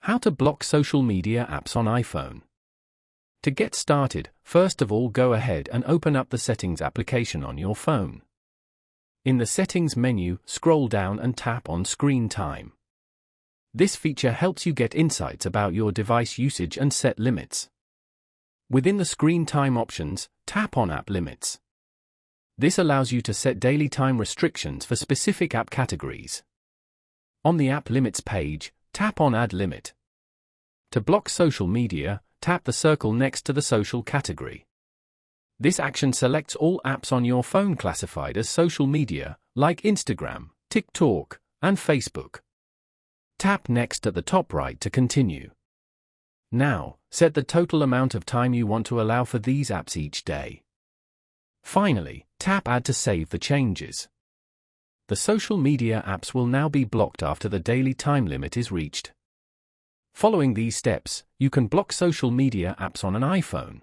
How to block social media apps on iPhone. To get started, first of all go ahead and open up the Settings application on your phone. In the Settings menu, scroll down and tap on Screen Time. This feature helps you get insights about your device usage and set limits. Within the Screen Time options, tap on App Limits. This allows you to set daily time restrictions for specific app categories. On the App Limits page, tap on Add Limit. To block social media, tap the circle next to the social category. This action selects all apps on your phone classified as social media, like Instagram, TikTok, and Facebook. Tap Next at the top right to continue. Now, set the total amount of time you want to allow for these apps each day. Finally, tap Add to save the changes. The social media apps will now be blocked after the daily time limit is reached. Following these steps, you can block social media apps on an iPhone.